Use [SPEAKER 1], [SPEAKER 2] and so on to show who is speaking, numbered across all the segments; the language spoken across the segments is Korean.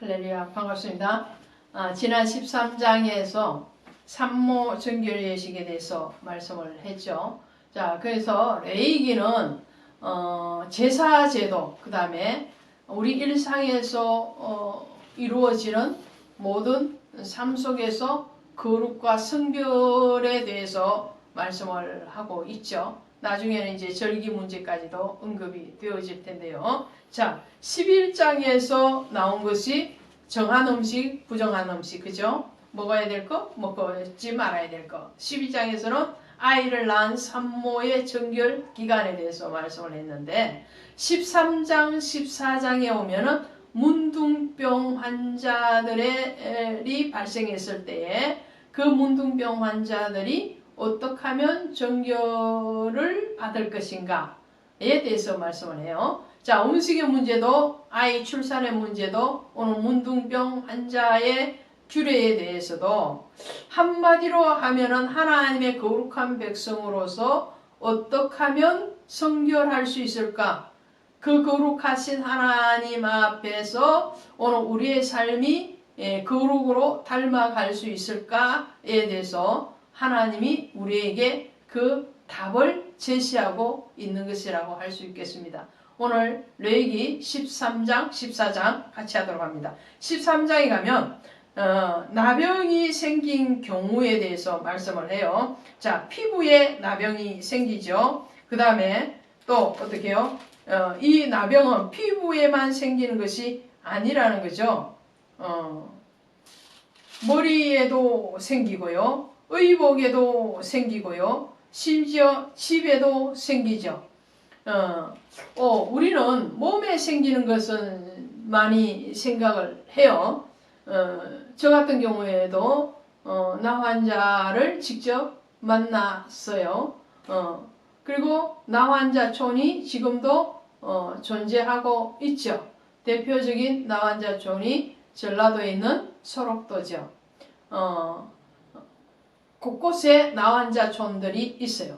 [SPEAKER 1] 할렐루야, 반갑습니다. 지난 13장에서 산모 정결 예식에 대해서 말씀을 했죠. 자, 그래서 레위기는 제사 제도, 그 다음에 우리 일상에서 이루어지는 모든 삶 속에서 거룩과 성결에 대해서 말씀을 하고 있죠. 나중에는 이제 절기 문제까지도 언급이 되어질 텐데요. 자, 11장에서 나온 것이 정한 음식, 부정한 음식, 그죠? 먹어야 될 거, 먹지 말아야 될 거. 12장에서는 아이를 낳은 산모의 정결 기간에 대해서 말씀을 했는데 13장, 14장에 오면은 문둥병 환자들이 발생했을 때에 그 문둥병 환자들이 어떻게 하면 정결을 받을 것인가에 대해서 말씀을 해요. 자, 음식의 문제도 아이 출산의 문제도 오늘 문둥병 환자의 규례에 대해서도 한마디로 하면은 하나님의 거룩한 백성으로서 어떻게 하면 성결할 수 있을까? 그 거룩하신 하나님 앞에서 오늘 우리의 삶이 거룩으로 닮아갈 수 있을까에 대해서 하나님이 우리에게 그 답을 제시하고 있는 것이라고 할 수 있겠습니다. 오늘 레위기 13장, 14장 같이 하도록 합니다. 13장에 가면 나병이 생긴 경우에 대해서 말씀을 해요. 자, 피부에 나병이 생기죠. 그 다음에 또 어떻게 해요? 이 나병은 피부에만 생기는 것이 아니라는 거죠. 머리에도 생기고요. 의복에도 생기고요. 심지어 집에도 생기죠. 우리는 몸에 생기는 것은 많이 생각을 해요. 저 같은 경우에도 나 환자를 직접 만났어요. 그리고 나 환자촌이 지금도 존재하고 있죠. 대표적인 나 환자촌이 전라도에 있는 소록도죠. 곳곳에 나 환자촌들이 있어요.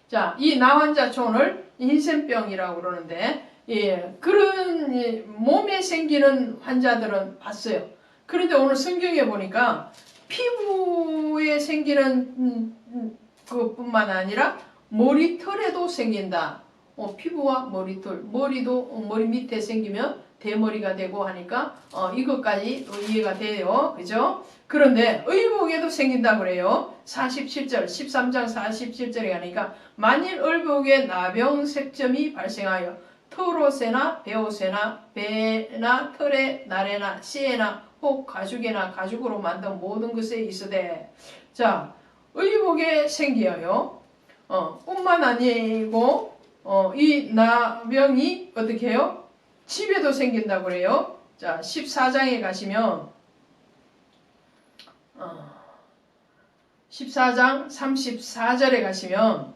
[SPEAKER 1] 자, 이 나 환자촌을 인센병이라고 그러는데, 그런 몸에 생기는 환자들은 봤어요. 그런데 오늘 성경에 보니까 피부에 생기는 그뿐만 아니라 머리털에도 생긴다. 피부와 머리털, 머리 밑에 생기면 대머리가 되고 하니까 이것까지 이해가 돼요. 그죠? 그런데 의복에도 생긴다고 그래요. 47절, 13장 47절에 가니까 만일 의복에 나병색점이 발생하여 털옷에나 베옷에나 배나 털에 나래나 씨에나 혹 가죽에나 가죽으로 만든 모든 것에 있으되, 자, 의복에 생겨요. 뿐만 아니고 이 나병이 어떻게 해요? 집에도 생긴다고 그래요. 자, 14장에 가시면 14장 34절에 가시면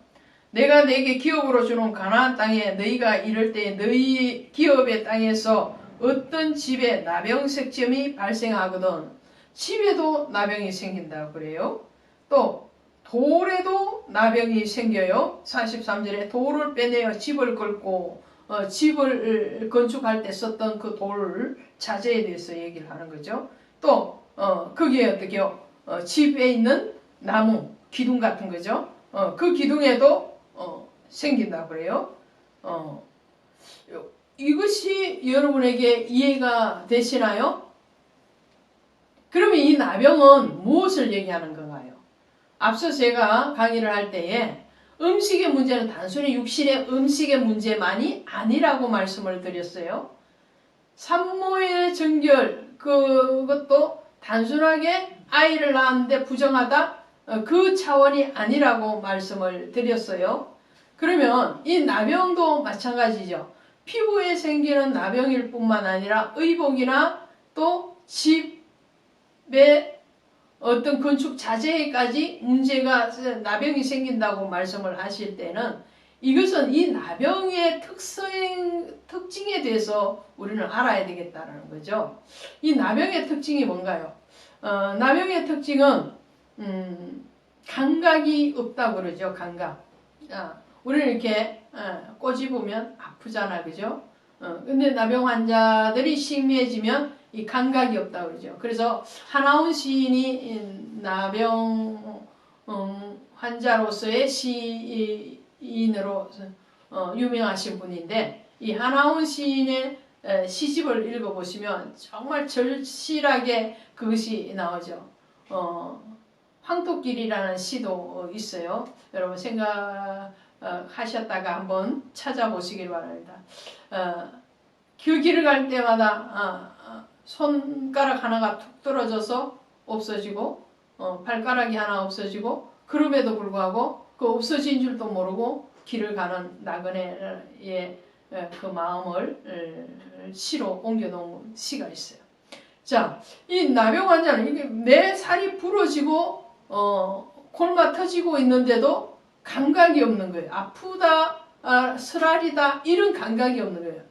[SPEAKER 1] 내가 네게 기업으로 주는 가나안 땅에 너희가 이를 때 너희 기업의 땅에서 어떤 집에 나병색점이 발생하거든 집에도 나병이 생긴다고 그래요. 또 돌에도 나병이 생겨요. 43절에 돌을 빼내어 집을 긁고 집을 건축할 때 썼던 그 돌 자재에 대해서 얘기를 하는 거죠. 또 거기에 어떻게요? 집에 있는 나무 기둥 같은 거죠. 그 기둥에도 생긴다고 그래요. 이것이 여러분에게 이해가 되시나요? 그러면 이 나병은 무엇을 얘기하는 건가요? 앞서 제가 강의를 할 때에 음식의 문제는 단순히 육신의 음식의 문제만이 아니라고 말씀을 드렸어요. 산모의 정결, 그것도 단순하게 아이를 낳았는데 부정하다? 그 차원이 아니라고 말씀을 드렸어요. 그러면 이 나병도 마찬가지죠. 피부에 생기는 나병일 뿐만 아니라 의복이나 또 집에 어떤 건축 자재까지 문제가 나병이 생긴다고 말씀을 하실 때는 이것은 이 나병의 특징에 대해서 우리는 알아야 되겠다는 거죠. 이 나병의 특징이 뭔가요? 나병의 특징은 감각이 없다고 그러죠. 감각. 우리는 이렇게 꼬집으면 아프잖아, 그죠? 근데 나병 환자들이 심해지면 이 감각이 없다 그러죠. 그래서 하나온 시인이 나병 환자로서의 시인으로 유명하신 분인데, 이 하나온 시인의 시집을 읽어보시면 정말 절실하게 그것이 나오죠. 황토길이라는 시도 있어요. 여러분 생각하셨다가 한번 찾아보시길 바랍니다. 그 길을 갈 때마다 손가락 하나가 툭 떨어져서 없어지고 발가락이 하나 없어지고, 그럼에도 불구하고 그 없어진 줄도 모르고 길을 가는 나그네의 그 마음을 시로 옮겨놓은 시가 있어요. 자, 이 나병 환자는 이게 내 살이 부러지고 골마 터지고 있는데도 감각이 없는 거예요. 아프다, 쓰라리다 이런 감각이 없는 거예요.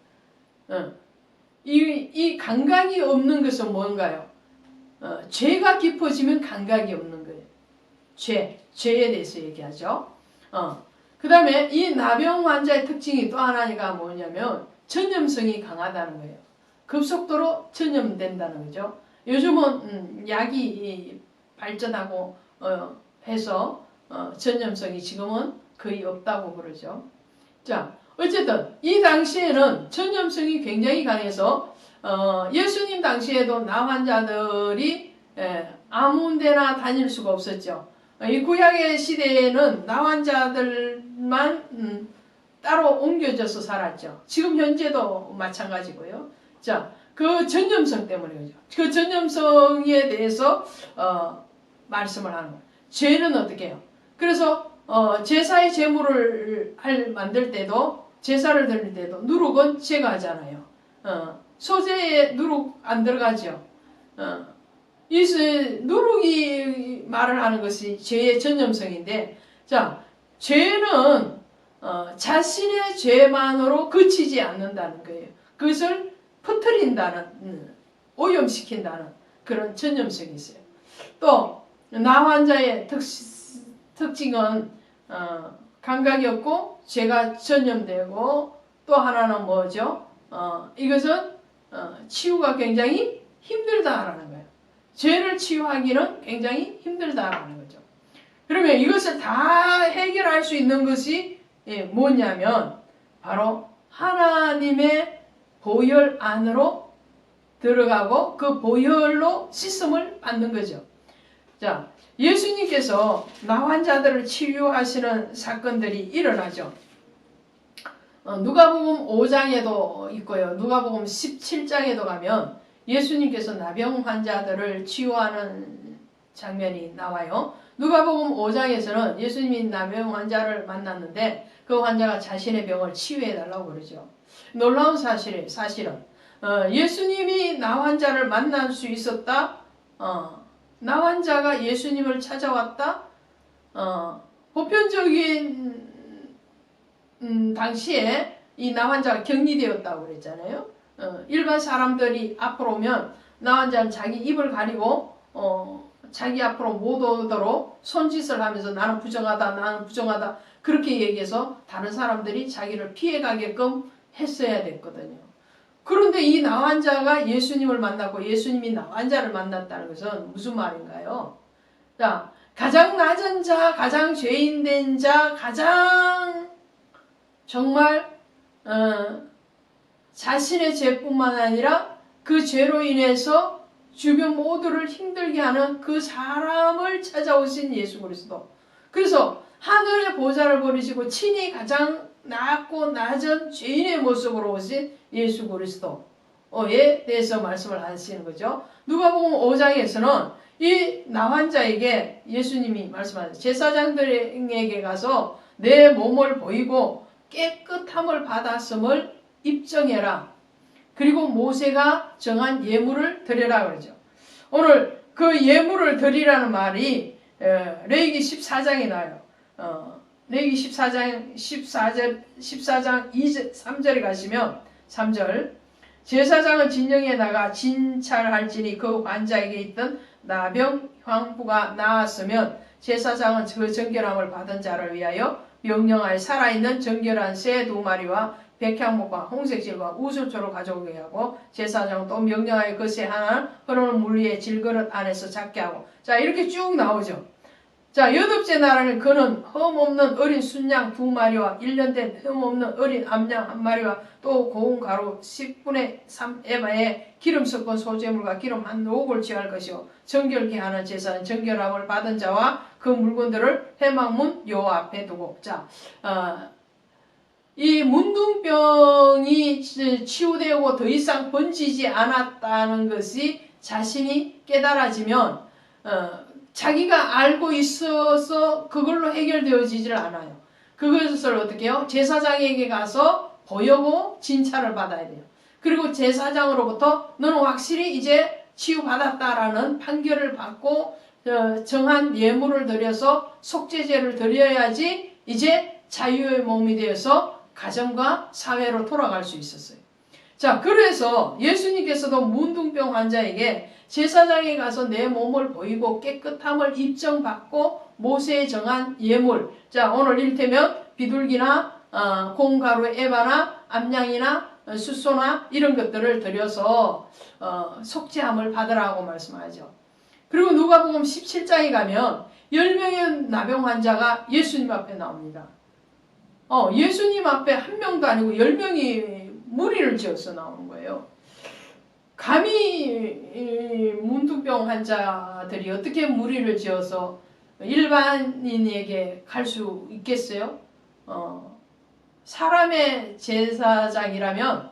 [SPEAKER 1] 이 감각이 없는 것은 뭔가요? 죄가 깊어지면 감각이 없는 거예요. 죄에 대해서 얘기하죠. 그 다음에 이 나병 환자의 특징이 또 하나가 뭐냐면 전염성이 강하다는 거예요. 급속도로 전염된다는 거죠. 요즘은 약이 발전하고 해서 전염성이 지금은 거의 없다고 그러죠. 자, 어쨌든 이 당시에는 전염성이 굉장히 강해서 예수님 당시에도 나 환자들이 아무 데나 다닐 수가 없었죠. 이 구약의 시대에는 나 환자들만 따로 옮겨져서 살았죠. 지금 현재도 마찬가지고요. 자, 그 전염성 때문에 그죠. 그 전염성에 대해서 말씀을 하는 거예요. 죄는 어떻게 해요? 그래서 제사의 제물을 만들 때도, 제사를 드릴 때도 누룩은 제거하잖아요. 소재에 누룩 안 들어가죠. 이 누룩이 말을 하는 것이 죄의 전염성인데, 자, 죄는 자신의 죄만으로 그치지 않는다는 거예요. 그것을 퍼뜨린다는, 오염시킨다는 그런 전염성이 있어요. 또 나 환자의 특징은 감각이 없고 죄가 전염되고, 또 하나는 뭐죠? 이것은 치유가 굉장히 힘들다라는 거예요. 죄를 치유하기는 굉장히 힘들다라는 거죠. 그러면 이것을 다 해결할 수 있는 것이 뭐냐면 바로 하나님의 보혈 안으로 들어가고 그 보혈로 씻음을 받는 거죠. 자, 예수님께서 나 환자들을 치유하시는 사건들이 일어나죠. 누가복음 5장에도 있고요. 누가복음 17장에도 가면 예수님께서 나병 환자들을 치유하는 장면이 나와요. 누가복음 5장에서는 예수님이 나병 환자를 만났는데 그 환자가 자신의 병을 치유해 달라고 그러죠. 놀라운 사실은 예수님이 나 환자를 만날 수 있었다. 나 환자가 예수님을 찾아왔다. 보편적인 당시에 이 나 환자가 격리되었다고 그랬잖아요. 일반 사람들이 앞으로 오면 나 환자는 자기 입을 가리고 자기 앞으로 못 오도록 손짓을 하면서 나는 부정하다 그렇게 얘기해서 다른 사람들이 자기를 피해가게끔 했어야 됐거든요. 그런데 이 나 환자가 예수님을 만났고 예수님이 나 환자를 만났다는 것은 무슨 말인가요? 자, 가장 낮은 자, 가장 죄인된 자, 가장 정말 자신의 죄뿐만 아니라 그 죄로 인해서 주변 모두를 힘들게 하는 그 사람을 찾아오신 예수 그리스도. 그래서 하늘의 보좌를 버리시고 친히 가장 낮고 낮은 죄인의 모습으로 오신 예수 그리스도에 대해서 말씀을 하시는 거죠. 누가복음 5장에서는 이 나 환자에게 예수님이 말씀하셨어요. 제사장들에게 가서 내 몸을 보이고 깨끗함을 받았음을 입증해라. 그리고 모세가 정한 예물을 드려라 그러죠. 오늘 그 예물을 드리라는 말이 레위기 14장에 나와요. 레위기 14장 3절에 가시면 3절 제사장은 진영에 나가 진찰할지니 그 환자에게 있던 나병 황부가 나았으면 제사장은 그 정결함을 받은 자를 위하여 명령하여 살아있는 정결한 새 2마리와 백향목과 홍색질과 우슬초를 가져오게 하고 제사장은 또 명령하여 그새 하나 흐르는 물 위에 질그릇 안에서 잡게 하고. 자, 이렇게 쭉 나오죠. 자, 여덟째 날에는 그는 흠없는 어린 순양 2마리와 1년 된 흠없는 어린 암양 1마리와 또 고운 가루 10분의 3 에바에 기름 섞은 소재물과 기름 한 옥을 취할 것이요 정결케 하는 제사는 정결함을 받은 자와 그 물건들을 회막문 여호와 앞에 두고. 자, 이 문둥병이 치유되고 더 이상 번지지 않았다는 것이 자신이 깨달아지면 자기가 알고 있어서 그걸로 해결되어지질 않아요. 그것을 어떻게 해요? 제사장에게 가서 보여고 진찰을 받아야 돼요. 그리고 제사장으로부터 너는 확실히 이제 치유받았다라는 판결을 받고 정한 예물을 드려서 속죄제를 드려야지 이제 자유의 몸이 되어서 가정과 사회로 돌아갈 수 있었어요. 자, 그래서 예수님께서도 문둥병 환자에게 제사장에 가서 내 몸을 보이고 깨끗함을 입증받고 모세에 정한 예물, 자, 오늘 이를테면 비둘기나 고운 가루 에바나 암양이나 숫소나 이런 것들을 드려서 속죄함을 받으라고 말씀하죠. 그리고 누가복음 17장에 가면 10명의 나병 환자가 예수님 앞에 나옵니다. 예수님 앞에 한 명도 아니고 10명이 무리를 지어서 나오는 거예요. 감히 문둥병 환자들이 어떻게 무리를 지어서 일반인에게 갈 수 있겠어요? 사람의 제사장이라면,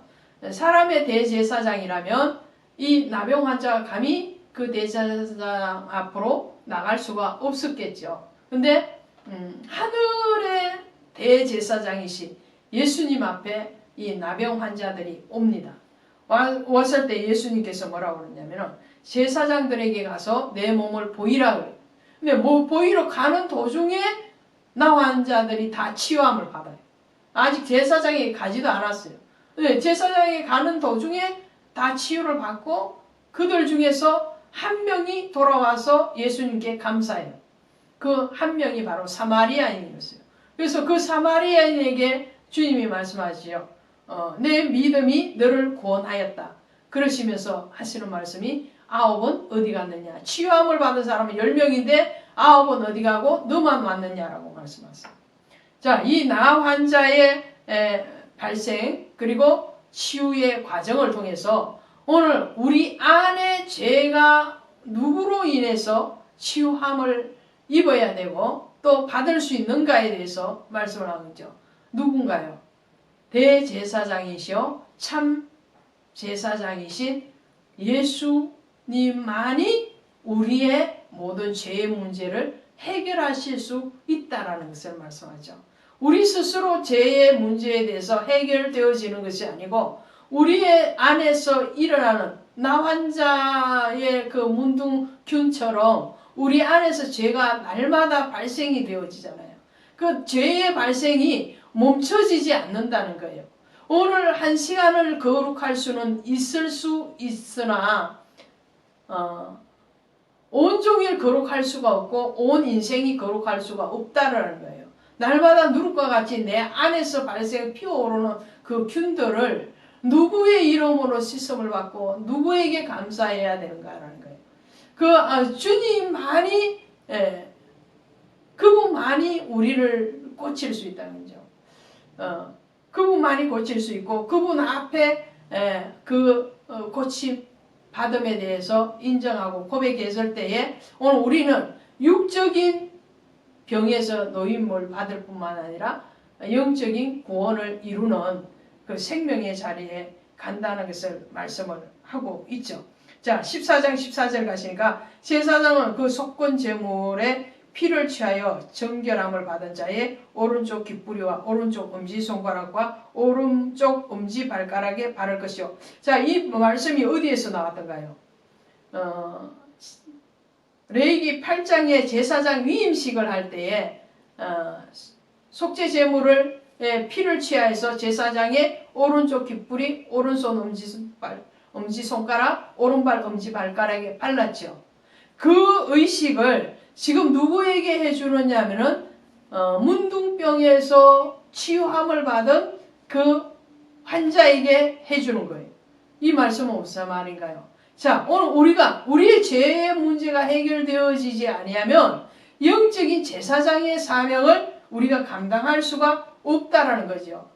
[SPEAKER 1] 사람의 대제사장이라면 이 나병 환자가 감히 그 대제사장 앞으로 나갈 수가 없었겠죠. 근데 하늘의 대제사장이신 예수님 앞에 이 나병 환자들이 옵니다. 왔을 때 예수님께서 뭐라고 그러냐면 제사장들에게 가서 내 몸을 보이라고 해요. 근데 뭐 보이러 가는 도중에 나 환자들이 다 치유함을 받아요. 아직 제사장에 가지도 않았어요. 근데 제사장에 가는 도중에 다 치유를 받고 그들 중에서 한 명이 돌아와서 예수님께 감사해요. 그 한 명이 바로 사마리아인이었어요. 그래서 그 사마리아인에게 주님이 말씀하시죠. 내 믿음이 너를 구원하였다. 그러시면서 하시는 말씀이 9은 어디 갔느냐. 치유함을 받은 사람은 10명인데 9은 어디 가고 너만 왔느냐라고 말씀하세요. 자, 이 나 환자의 발생 그리고 치유의 과정을 통해서 오늘 우리 안에 죄가 누구로 인해서 치유함을 입어야 되고 또 받을 수 있는가에 대해서 말씀을 하고 있죠. 누군가요? 대제사장이시오 참 제사장이신 예수님만이 우리의 모든 죄의 문제를 해결하실 수 있다라는 것을 말씀하죠. 우리 스스로 죄의 문제에 대해서 해결되어지는 것이 아니고 우리의 안에서 일어나는 나 환자의 그 문둥균처럼 우리 안에서 죄가 날마다 발생이 되어지잖아요. 그 죄의 발생이 멈춰지지 않는다는 거예요. 오늘 한 시간을 거룩할 수는 있을 수 있으나 온종일 거룩할 수가 없고 온 인생이 거룩할 수가 없다라는 거예요. 날마다 누룩과 같이 내 안에서 발생 피어오르는 그 균들을 누구의 이름으로 씻음을 받고 누구에게 감사해야 되는가라는 거예요. 그 주님만이 그분만이 우리를 고칠 수 있다는 거죠. 그분만이 고칠 수 있고 그분 앞에 고침 받음에 대해서 인정하고 고백했을 때에 오늘 우리는 육적인 병에서 노임을 받을 뿐만 아니라 영적인 구원을 이루는 그 생명의 자리에 간다는 것을 말씀을 하고 있죠. 자, 14장 14절 가시니까 제사장은 그 속건 제물에 피를 취하여 정결함을 받은 자의 오른쪽 귓부리와 오른쪽 엄지손가락과 오른쪽 엄지발가락에 바를 것이요. 자, 이 말씀이 어디에서 나왔던가요? 레위기 8장의 제사장 위임식을 할 때에 속죄 제물을 피를 취하여서 제사장의 오른쪽 귓부리, 오른손 엄지손가락, 오른발 엄지발가락에 발랐죠. 그 의식을 지금 누구에게 해주느냐 하면은 문둥병에서 치유함을 받은 그 환자에게 해주는 거예요. 이 말씀은 무슨 말인가요? 자, 오늘 우리가 우리의 죄의 문제가 해결되어지지 아니하면 영적인 제사장의 사명을 우리가 감당할 수가 없다라는 거죠.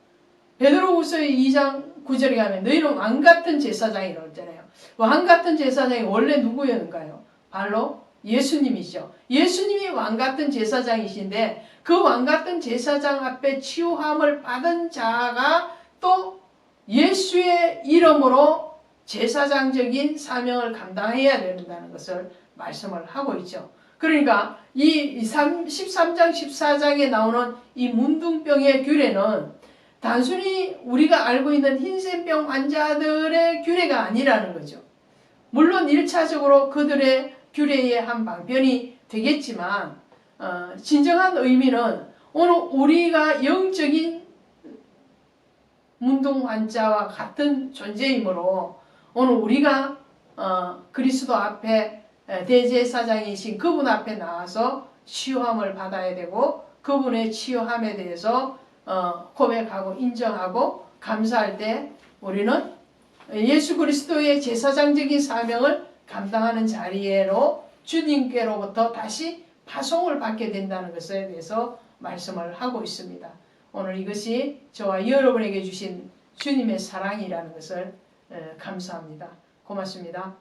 [SPEAKER 1] 베드로후서 2장 9절에 가면 너희는 왕같은 제사장이라고 했잖아요. 왕같은 제사장이 원래 누구였는가요? 바로 예수님이죠. 예수님이 왕같은 제사장이신데 그 왕같은 제사장 앞에 치유함을 받은 자가 또 예수의 이름으로 제사장적인 사명을 감당해야 된다는 것을 말씀을 하고 있죠. 그러니까 이 13장 14장에 나오는 이 문둥병의 규례는 단순히 우리가 알고 있는 흰센병 환자들의 규례가 아니라는 거죠. 물론 1차적으로 그들의 규례의 한 방편이 되겠지만 진정한 의미는 오늘 우리가 영적인 문둥 환자와 같은 존재이므로 오늘 우리가 그리스도 앞에 대제사장이신 그분 앞에 나와서 치유함을 받아야 되고 그분의 치유함에 대해서 고백하고 인정하고 감사할 때 우리는 예수 그리스도의 제사장적인 사명을 감당하는 자리로 주님께로부터 다시 파송을 받게 된다는 것에 대해서 말씀을 하고 있습니다. 오늘 이것이 저와 여러분에게 주신 주님의 사랑이라는 것을 감사합니다. 고맙습니다.